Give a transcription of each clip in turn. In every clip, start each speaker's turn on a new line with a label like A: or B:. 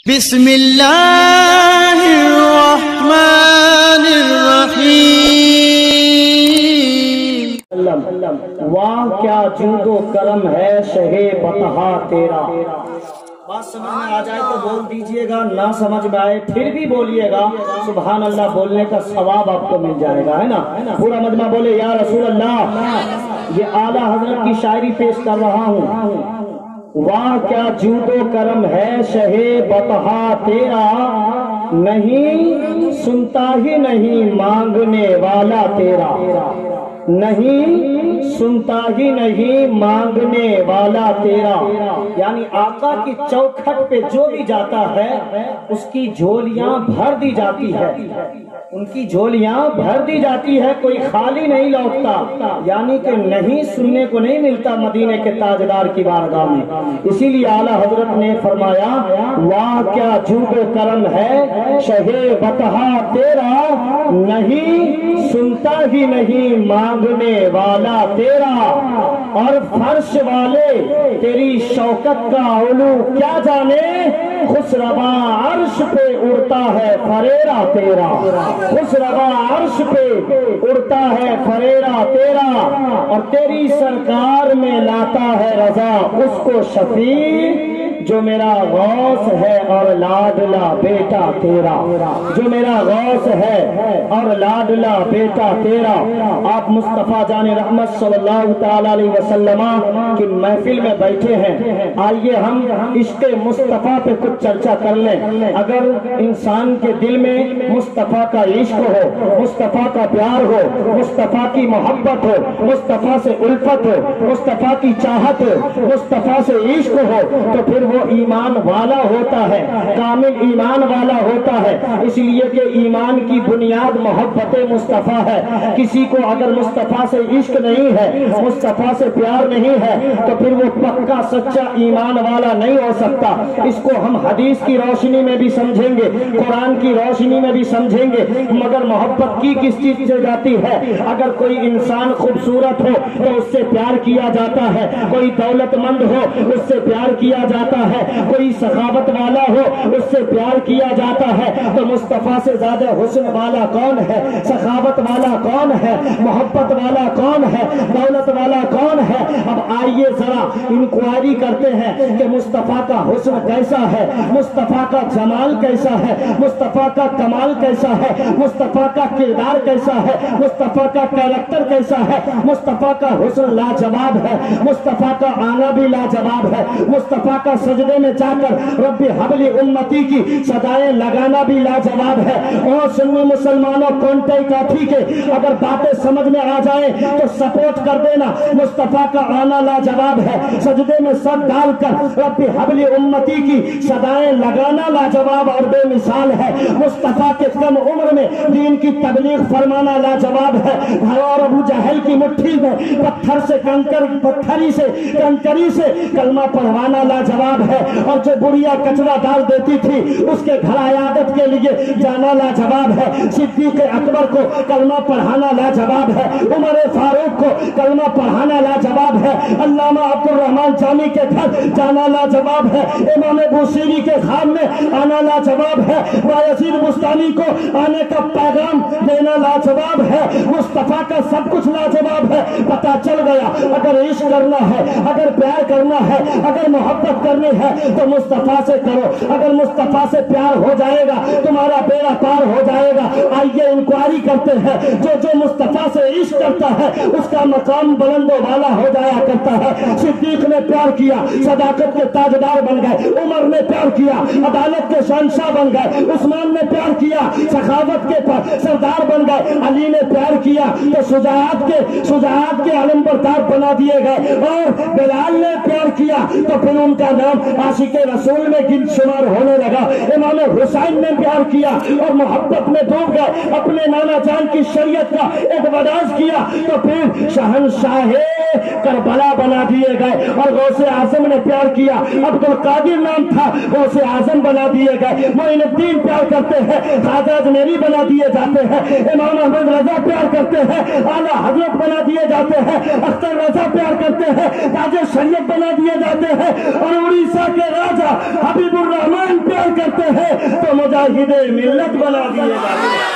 A: بسم اللہ الرحمن الرحیم۔
B: واہ کیا جود و کرم ہے شہ بطحا تیرا۔ بات سمجھ میں آ جائے تو بول دیجئے گا، نہ سمجھ میں آئے پھر بھی بولیے گا، سبحان اللہ بولنے کا ثواب آپ کو مل جائے گا، ہے نا۔ پورا مجمع بولے یا رسول اللہ۔ یہ اعلیٰ حضرت کی شاعری پیش کر رہا ہوں۔ واہ کیا جود و کرم ہے شہ بطحا تیرا، نہیں سنتا ہی نہیں مانگنے والا تیرا، نہیں سنتا ہی نہیں مانگنے والا تیرا۔ یعنی آقا کی چوکھٹ پہ جو بھی جاتا ہے اس کی جھولیاں بھر دی جاتی ہے، ان کی جھولیاں بھر دی جاتی ہے، کوئی خالی نہیں لوٹتا۔ یعنی کہ نہیں سننے کو نہیں ملتا مدینے کے تاجدار کی بارگاہ میں۔ اسی لیے اعلیٰ حضرت نے فرمایا واہ کیا جود و کرم ہے شہ بطحا تیرا، نہیں سنتا ہی نہیں مانگنے والا تیرا، اور فرش والے تیری شوکت کا علو کیا جانے، خسروا عرش پہ اڑتا ہے فریرا تیرا، خسروا عرش پہ اڑتا ہے فریرا تیرا، اور تیری سرکار میں لاتا ہے رضا اس کو شفیع جو میرا غوث ہے اور لاڈلا بیٹا تیرا، جو میرا غوث ہے اور لاڈلا بیٹا تیرا۔ آپ مصطفیٰ جان رحمت صلی اللہ تعالی علیہ وسلم کی محفل میں بیٹھے ہیں، آئیے ہم عشق مصطفیٰ پہ کچھ چرچا کر لیں۔ اگر انسان کے دل میں مصطفیٰ کا عشق ہو، مصطفیٰ کا پیار ہو، مصطفیٰ کی محبت ہو، مصطفیٰ سے الفت ہو، مصطفیٰ کی چاہت ہو، مصطفیٰ سے عشق ہو، تو پھر وہ ایمان والا ہوتا ہے، کامل ایمان والا ہوتا ہے۔ اس لیے کہ ایمان کی بنیاد محبت مصطفیٰ ہے۔ کسی کو اگر مصطفیٰ سے عشق نہیں ہے، مصطفیٰ سے پیار نہیں ہے، تو پھر وہ پکا سچا ایمان والا نہیں ہو سکتا۔ اس کو ہم حدیث کی روشنی میں بھی سمجھیں گے، قرآن کی روشنی میں بھی سمجھیں گے، مگر محبت کی کس چیز سے جاتی ہے؟ اگر کوئی انسان خوبصورت ہو تو اس سے پیار کیا جاتا ہے، کوئی دولت مند ہو اس سے پیار کیا جاتا ہے، کوئی سخاوت والا ہو اس سے پیار کیا جاتا ہے۔ تو مصطفیٰ سے زیادہ حسن والا کون ہے؟ سخاوت والا کون ہے؟ محبت والا کون ہے؟ دولت والا کون ہے؟ اب آئیے ذرا انکوائری کرتے ہیں کہ مصطفیٰ کا حسن کیسا ہے، مصطفیٰ کا جمال کیسا ہے، مصطفیٰ کا کمال کیسا ہے، مصطفیٰ کا کردار کیسا ہے، مصطفیٰ کا کیریکٹر کیسا ہے۔ مصطفیٰ کا حسن لاجواب ہے، مصطفیٰ کا آنا بھی لاجواب ہے، مصطفیٰ کا سجدے میں جا کر رب حبلی امتی کی صدائیں لگانا بھی لاجواب ہے۔ اور سنو مسلمانوں، کونٹے کافی کے اگر باتیں سمجھ میں آ جائیں تو سپورٹ کر دینا۔ مصطفیٰ کا آنا لاجواب ہے، سجدے میں سر ڈال کر رب حبلی امتی کی صدائیں لگانا لاجواب اور بے مثال ہے۔ مصطفیٰ کے کم عمر میں دین کی تبلیغ فرمانا لاجواب ہے۔ اور ابو جہل کی مٹھی میں پتھر سے کنکری سے کلمہ پڑھوانا لاجواب ہے، اور جو بڑھیا کچرا ڈال دیتی تھی اس کے گھر عیادت کے لیے جانا لاجواب ہے۔ صدیق اکبر کو کلمہ پڑھانا لاجواب ہے، عمر فاروق کو کلمہ پڑھانا لاجواب ہے، علامہ عبد الرحمن جامی کے گھر جانا لاجواب ہے، امام بوصیری کے خان میں آنا لاجواب ہے، بایزید بستانی کو آنے کا پیغام دینا لاجواب ہے۔ مصطفیٰ کا سب کچھ لاجواب ہے۔ پتہ چل گیا اگر عشق کرنا ہے، اگر پیار کرنا ہے، اگر محبت کرنی ہے تو مصطفیٰ سے کرو۔ اگر مصطفیٰ سے پیار ہو جائے گا تمہارا بیڑا پار ہو جائے گا۔ آئیے انکوائری کرتے ہیں، جو مصطفیٰ سے عشق کرتا ہے اس کا مقام بلند و بالا ہو جایا کرتا ہے۔ صدیق نے پیار کیا، صداقت کے تاجدار بن گئے، عمر نے پیار کیا، عدالت کے شہنشاہ بن گئے، عثمان نے پیار کیا، سخاوت کے سردار بن گئے، علی نے پیار کیا تو شجاعت کے علمبردار بنا دیے گئے، اور بلال نے پیار کیا تو پھر ان کا نام عاشق رسول میں گن شمار ہونے لگا۔ امام حسین نے پیار کیا اور محبت میں ڈوب گئے، اپنے نانا جان کی شریعت کا ایڈورٹائز کیا تو پھر شہنشاہ کربلا بنا دیے گئے، اور غوث اعظم نے پیار کیا، عبد القادر نام تھا، غوث اعظم بنا دیے گئے۔ معین الدین پیار کرتے ہیں، خواجہ اجمیری بنا دیے جاتے ہیں، امام احمد رضا پیار کرتے ہیں، اعلیٰ حضرت بنا دیے جاتے ہیں، اختر رضا پیار کرتے ہیں، تاج شریعت بنا دیے جاتے ہیں، اور اڑیسہ کے راجا حبیب الرحمان پیار کرتے ہیں تو مجاہد ملت بنا دیے جاتے ہیں۔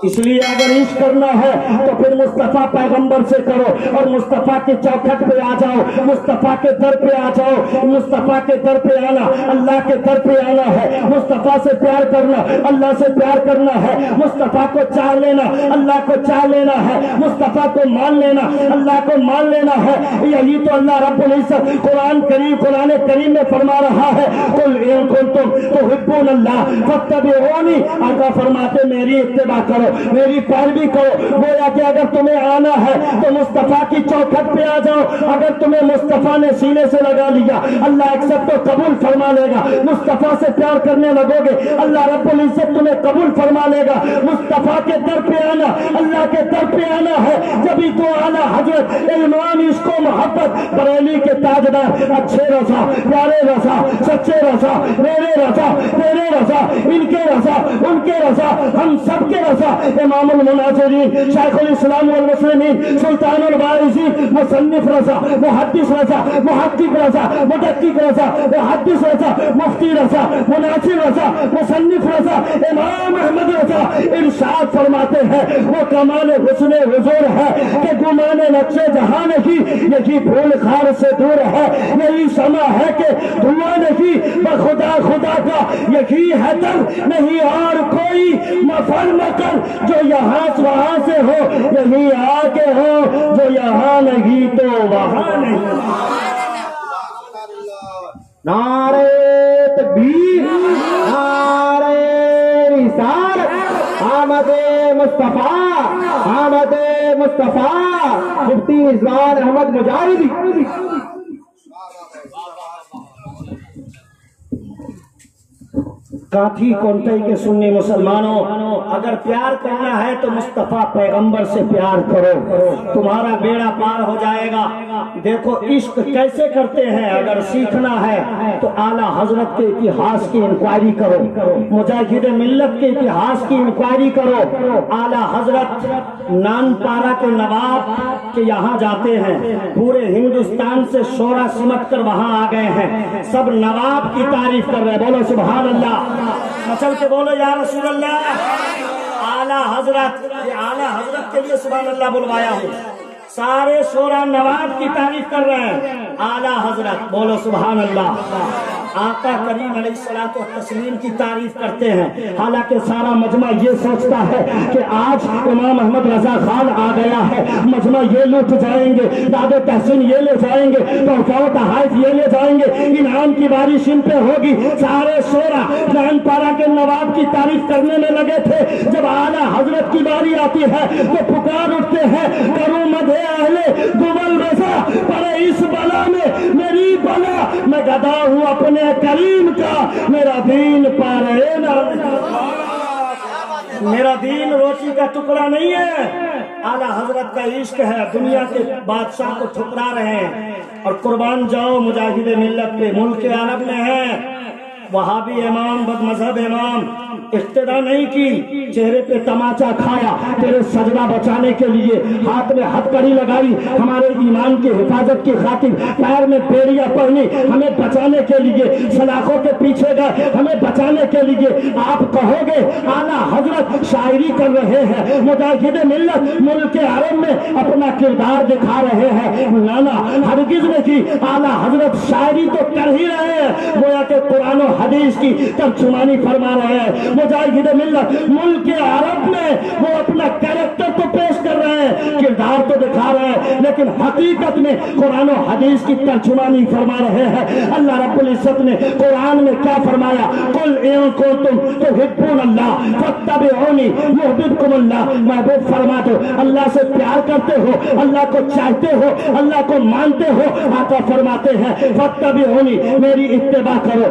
B: اس لیے اگر عشق کرنا ہے تو پھر مصطفیٰ پیغمبر سے کرو اور مصطفیٰ کی چوکھٹ پہ آ جاؤ، مصطفیٰ کے در پہ آ جاؤ۔ مصطفیٰ کے در پہ آنا اللہ کے در پہ آنا ہے، مصطفیٰ سے پیار کرنا اللہ سے پیار کرنا ہے، مصطفیٰ کو چاہ لینا اللہ کو چاہ لینا ہے، مصطفیٰ کو مان لینا اللہ کو مان لینا ہے۔ یہی تو اللہ رب العزت قرآن کریم میں فرما رہا ہے، قل ان کنتم تحبون اللہ فاتبعونی، آقا فرماتے میری اتباع کرو میری پیروی کرو۔ گویا کہ اگر تمہیں آنا ہے تو مصطفیٰ کی چوکھٹ پہ آ جاؤ۔ اگر تمہیں مصطفیٰ نے سینے سے لگا لیا اللہ ایکسپٹ و قبول فرما لے گا، مصطفیٰ سے پیار کرنے لگو گے اللہ رب العزت تمہیں قبول فرما لے گا۔ مصطفیٰ کے در پہ آنا اللہ کے در پہ آنا ہے، جبھی تو اعلیٰ حضرت امام عشق و محبت بریلی کے تاجدار اچھے رضا پیارے رضا سچے رضا میرے رضا تیرے رضا ان کے رضا ان کے رضا ہم سب کے رضا امام المناظرین شیخ الاسلام والمسلمین سلطان البارزین مصنف رضا محدث رضا محقق رضا مدقق رضا محدث رضا مفتی رضا مناظر رضا مصنف رضا امام احمد رضا ارشاد فرماتے ہیں وہ کمال حسن حضور ہے کہ گمان نقش جہاں نہیں، یہی پھول خار سے دور ہے، یہی سما ہے کہ دھواں نہیں، بخدا خدا کا یہی ہے در نہیں اور کوئی مفر مکر جو یہاں وہاں سے ہو، یہی آگے ہو جو یہاں نہیں تو وہاں نہیں۔ نعرہ تکبیر نعرہ رسالت آمد مصطفیٰ آمد مصطفیٰ مفتی رضوان احمد مجاہدی۔ کاتھی کونٹئی کے سنی مسلمانوں، اگر پیار کرنا ہے تو مصطفیٰ پیغمبر سے پیار کرو، تمہارا بیڑا پار ہو جائے گا۔ دیکھو عشق کیسے کرتے ہیں، اگر سیکھنا ہے تو اعلیٰ حضرت کے اتہاس کی انکوائری کرو، مجاہد ملت کے اتہاس کی انکوائری کرو۔ اعلیٰ حضرت نان پارا کے نواب کے یہاں جاتے ہیں، پورے ہندوستان سے شورا سمٹ کر وہاں آ گئے ہیں، سب نواب کی تعریف کر رہے ہیں، بولو سبحان اللہ، مچل کے بولو یا رسول اللہ۔ اعلیٰ حضرت، یہ اعلیٰ حضرت کے لیے سبحان اللہ بلوایا ہوں، سارے شورا نواب کی تعریف کر رہے ہیں، اعلیٰ حضرت بولو سبحان اللہ۔ آقا کریم علیہ الصلوۃ والتسلیم کی تعریف کرتے ہیں، حالانکہ سارا مجمع یہ سوچتا ہے کہ آج امام احمد رضا خان آ گیا ہے، مجمع یہ لوٹ جائیں گے، داد و تحسین یہ لے جائیں گے، تحفہ و تحائف یہ لے جائیں گے، انعام کی بارش ان پہ ہوگی۔ سارے شورا نان پارا کے نواب کی تعریف کرنے میں لگے تھے، جب اعلیٰ حضرت کی باری آتی ہے تو پکار اٹھتے ہیں، کروں مدح اہل گمل رضا پر اس بلا میں میری بلا، میں گدا ہوں اپنے کریم کا، میرا دین پارے نہ، میرا دین روٹی کا ٹکڑا نہیں ہے، اعلیٰ حضرت کا عشق ہے، دنیا کے بادشاہ کو ٹھکرا رہے ہیں۔ اور قربان جاؤ مجاہد ملت پہ، ملک عرب میں ہے، وہابی امام بد مذہب امام اقتدا نہیں کی، چہرے پہ تماچا کھایا تیرے سجدہ بچانے کے لیے، ہاتھ میں ہتھ کڑی لگائی ہمارے ایمان کی حفاظت کی خاطر، پیر میں بیڑیاں پہنی ہمیں بچانے کے لیے، سلاخوں کے پیچھے گئے ہمیں بچانے کے لیے۔ آپ کہو گے اعلیٰ حضرت شاعری کر رہے ہیں، مجاہد ملت ملک عرب میں اپنا کردار دکھا رہے ہیں، نانا ہرگز نہیں، اعلیٰ حضرت شاعری تو کر ہی رہے ہیں، گویا کہ قرآن و حدیث کی ترجمانی فرما رہے ہیں۔ مجاہد ملت ملک عرب میں وہ اپنا کریکٹر تو پیش کر رہے ہیں، کردار تو دکھا رہے ہیں، لیکن حقیقت میں قرآن و حدیث کی ترجمانی فرما رہے ہیں۔ اللہ رب العزت نے قرآن میں کیا فرمایا، قل ان کنتم تحبون اللہ فاتبعونی یحببکم اللہ، محبوب فرما دو اللہ سے پیار کرتے ہو، اللہ کو چاہتے ہو، اللہ کو مانتے ہو، آقا فرماتے ہیں فاتبعونی، میری اتباع کرو۔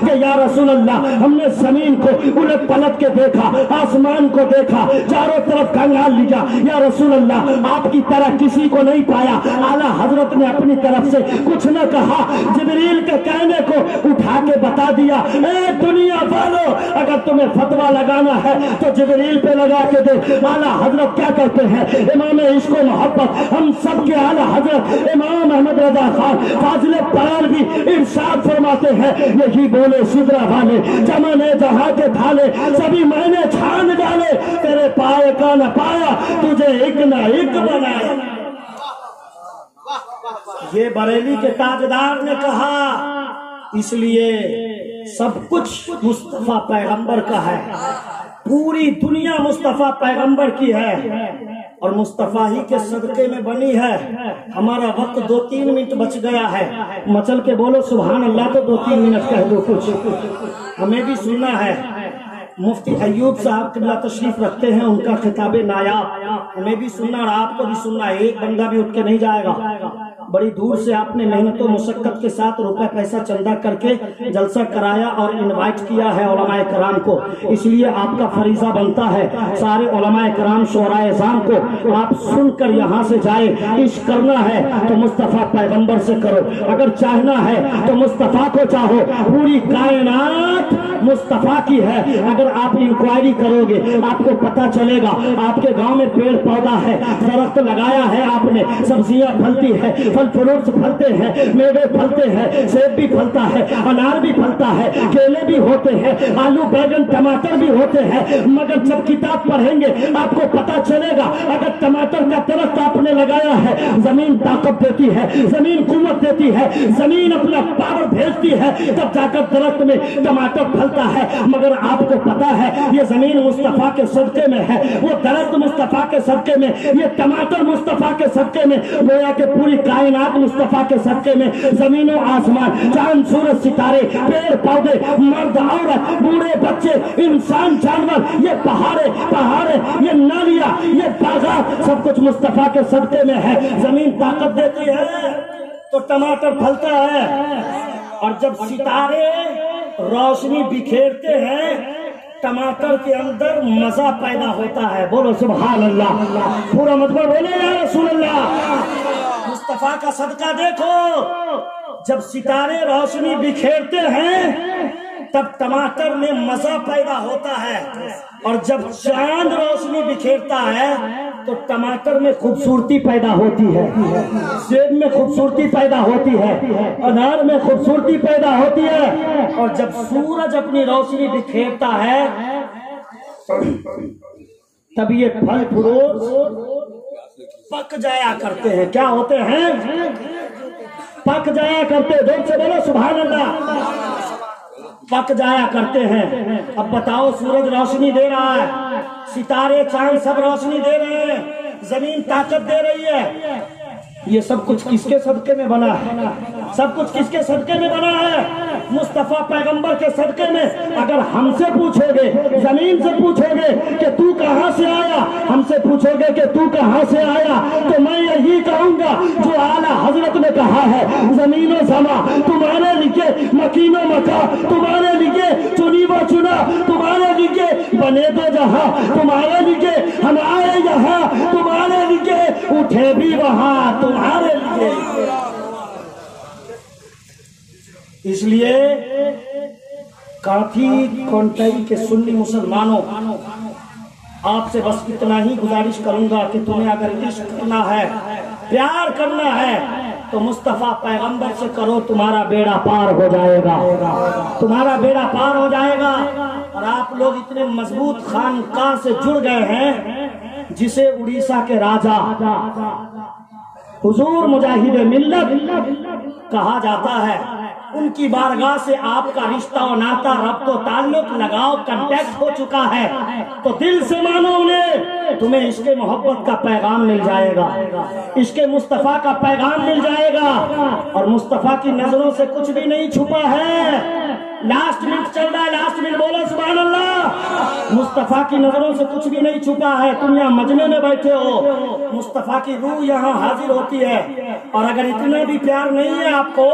C: کہ یا رسول اللہ ہم نے زمین کو الٹ پلٹ کے دیکھا، آسمان کو دیکھا، چاروں طرف کنگال لیا، یا رسول اللہ آپ کی طرح کسی کو نہیں پایا۔ اعلیٰ حضرت نے اپنی طرف سے کچھ نہ کہا، جبریل کے کہنے کو اٹھا کے بتا دیا، اے دنیا والو اگر تمہیں فتویٰ لگانا ہے تو جبریل پہ لگا کے دے۔ اعلیٰ حضرت کیا کرتے ہیں؟ امام عشق و محبت ہم سب کے اعلیٰ حضرت امام احمد رضا خان فاضل پرار بھی ارشاد فرماتے ہیں، یہی بولے سدرا والے چمن جہاں کے تھالے سبھی میں نے چھان ڈالے، تیرے پائے کا نہ پایا تجھے ایک نہ ایک بنایا۔ یہ بریلی کے تاجدار نے کہا، اس لیے سب کچھ مصطفیٰ پیغمبر کا ہے، پوری دنیا مصطفیٰ پیغمبر کی ہے اور مصطفیٰ ہی کے صدقے میں بنی ہے۔ ہمارا وقت 2-3 منٹ بچ گیا ہے، مچل کے بولو سبحان اللہ تو 2-3 منٹ کہہ دو، کچھ ہمیں بھی سننا ہے۔ مفتی ایوب صاحب قبلہ تشریف رکھتے ہیں، ان کا خطاب نایاب ہمیں بھی سننا اور آپ کو بھی سننا ہے، ایک بندہ بھی اٹھ کے نہیں جائے گا۔ بڑی دور سے آپ نے محنت و مشقت کے ساتھ روپے پیسہ چندہ کر کے جلسہ کرایا اور انوائٹ کیا ہے علماء کرام کو، اس لیے آپ کا فریضہ بنتا ہے سارے علماء کرام شعراء اعظام کو آپ سن کر یہاں سے جائے۔ عشق کرنا ہے تو مصطفیٰ پیغمبر سے کرو، اگر چاہنا ہے تو مصطفیٰ کو چاہو، پوری کائنات مصطفیٰ کی ہے۔ اگر آپ انکوائری کرو گے آپ کو پتا چلے گا، آپ کے گاؤں میں پیڑ پودا ہے، درخت لگایا ہے آپ نے، سبزیاں پھلتی ہے، پھل فروٹس پھلتے ہیں، میوے پھلتے ہیں، سیب بھی پھلتا ہے، انار بھی پھلتا ہے، کیلے بھی ہوتے ہیں، آلو بیگن ٹماٹر بھی ہوتے ہیں، مگر جب کتاب پڑھیں گے آپ کو پتا چلے گا اگر ٹماٹر کا درخت آپ نے لگایا ہے، زمین طاقت دیتی ہے، زمین قوت دیتی ہے، زمین اپنا پاور بھیجتی ہے، تب جا کر درخت میں ٹماٹر پھلتا ہے۔ مگر آپ کو پتا ہے یہ زمین مصطفیٰ کے صدقے میں ہے، وہ درخت مصطفیٰ کے صدقے میں، یہ ٹماٹر مصطفیٰ کے صدقے میں، گویا کہ پوری کائنات مصطفیٰ کے صدقے میں، زمین و آسمان، چاند سورج ستارے، پیڑ پودے، مرد عورت، بوڑھے بچے، انسان جانور، یہ پہاڑے، یہ نالیاں، یہ باغات، سب کچھ مصطفیٰ کے صدقے میں ہے۔ زمین طاقت دیتی ہے تو ٹماٹر پھلتا ہے، اور جب ستارے روشنی بکھیرتے ہیں ٹماٹر کے اندر مزہ پیدا ہوتا ہے۔ بولو سبحان اللہ، پورا مطلب بولے یا رسول اللہ۔ مصطفیٰ کا صدقہ دیکھو، جب ستارے روشنی بکھیرتے ہیں تب ٹماٹر میں مزہ پیدا ہوتا ہے، اور جب چاند روشنی بکھیرتا ہے تو ٹماٹر میں خوبصورتی پیدا ہوتی ہے، سیب میں خوبصورتی پیدا ہوتی ہے، انار میں خوبصورتی پیدا ہوتی ہے، اور جب سورج اپنی روشنی بکھیرتا ہے تب یہ پھل فروٹ پک جایا کرتے ہیں۔ کیا ہوتے ہیں؟ پک جایا کرتے ہیں۔ دور سے بولو سبحان اللہ، پک جایا کرتے ہیں۔ اب بتاؤ، سورج روشنی دے رہا ہے، ستارے چاند سب روشنی دے رہے ہیں، زمین طاقت دے رہی ہے، یہ سب کچھ کس کے صدقے میں بنا ہے؟ سب کچھ کس کے صدقے میں بنا ہے؟ مصطفیٰ پیغمبر کے صدقے میں۔ اگر ہم سے پوچھو گے، زمین سے پوچھو گے کہ تو کہاں سے آیا، ہم سے پوچھو گے کہ تو کہاں سے آیا، تو میں یہی کہوں گا جو اعلیٰ حضرت نے کہا ہے، زمین و زمان تمہارے لیے، مکین و مکا تمہارے لیے، چنی و چنا تمہارے لیے، بنے دو جہاں تمہارے لیے، ہم آئے یہاں تمہارے لیے، اٹھے بھی وہاں تمہارے لیے۔ اس لیے کافی کونٹائی کے سنی مسلمانوں، آپ سے بس اتنا ہی گزارش کروں گا کہ تمہیں اگر عشق کرنا ہے، پیار کرنا ہے تو مصطفیٰ پیغمبر سے کرو، تمہارا بیڑا پار ہو جائے گا، تمہارا بیڑا پار ہو جائے گا۔ اور آپ لوگ اتنے مضبوط خانقاہ سے جڑ گئے ہیں جسے اڑیسہ کے راجا حضور مجاہد ملت کہا جاتا ہے، ان کی بارگاہ سے آپ کا رشتہ و ناتا، ربط و تعلق، لگاؤ، کنٹیکٹ ہو چکا ہے، تو دل سے مانو انہیں، تمہیں عشق محبت کا پیغام مل جائے گا، عشق مصطفیٰ کا پیغام مل جائے گا، اور مصطفیٰ کی نظروں سے کچھ بھی نہیں چھپا ہے۔ لاسٹ منٹ چل رہا ہے، لاسٹ منٹ بولو سبحان اللہ۔ مصطفیٰ کی نظروں سے کچھ بھی نہیں چھپا ہے۔ تم یہاں مجمع میں بیٹھے ہو، مصطفیٰ کی روح یہاں حاضر ہوتی ہے، اور اگر اتنا بھی پیار نہیں ہے آپ کو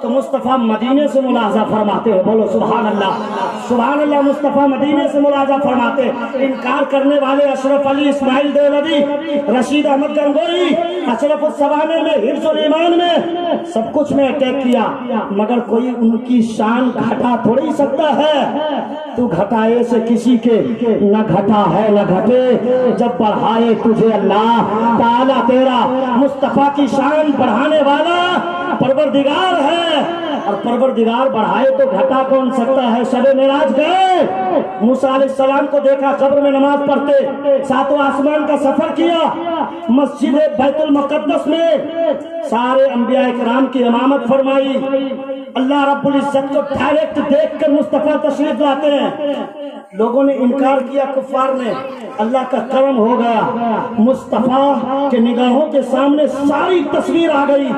C: تو مصطفیٰ مدینے سے ملاحظہ فرماتے ہیں، بولو سبحان اللہ سبحان اللہ۔ مصطفیٰ مدینے سے ملاحظہ فرماتے، انکار کرنے والے اشرف علی اسماعیل دیولوی، رشید احمد گنگوئی، اشرف السوانے میں، حفظ الایمان میں سب کچھ میں اٹیک کیا، مگر کوئی ان کی شان گھٹا تھوڑی سکتا ہے۔ تو گھٹائے سے کسی کے نہ گھٹا ہے نہ گھٹے، جب بڑھائے تجھے اللہ تعالیٰ تیرا مصطفیٰ کی شان بڑھانے والا پروردگار ہے، اور پروردگار بڑھائے تو گھٹا کون سکتا ہے۔ شب معراج گئے، موسیٰ علیہ السلام کو دیکھا قبر میں نماز پڑھتے، ساتوں آسمان کا سفر کیا، مسجد بیت المقدس میں سارے انبیاء کرام کی امامت فرمائی، اللہ رب العزت کو ڈائریکٹ دیکھ کر مصطفیٰ تشریف لاتے ہیں۔ لوگوں نے انکار کیا، کفار نے، اللہ کا کرم ہو گیا، مصطفیٰ کے نگاہوں کے سامنے ساری تصویر آ گئی۔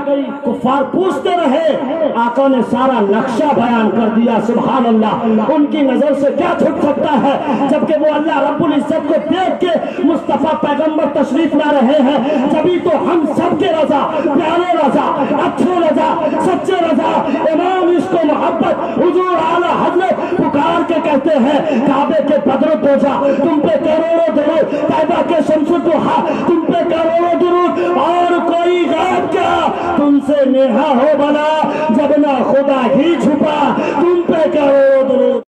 C: کفار پوچھتے رہے، آقا نے سارا نقشہ بیان کر دیا، سبحان اللہ۔ ان کی نظر سے کیا چھپ سکتا ہے، جبکہ وہ اللہ رب العزت کو دیکھ کے مصطفیٰ پیغمبر تشریف لا رہے ہیں۔ جبھی تو ہم سب کے رضا، پیارے رضا، اچھے رضا، سچے رضا، امام عشق و محبت حضور اعلی حضرت پکار کے کہتے ہیں، کعبے کے بدر و دوجا تم پہ کروڑوں درود، طیبہ کے شمس الضحیٰ تم پہ کروڑوں درود، اور کوئی غیب کیا تم سے نیہا ہو بنا، جب نہ خدا ہی چھپا تم پہ کروڑوں درود۔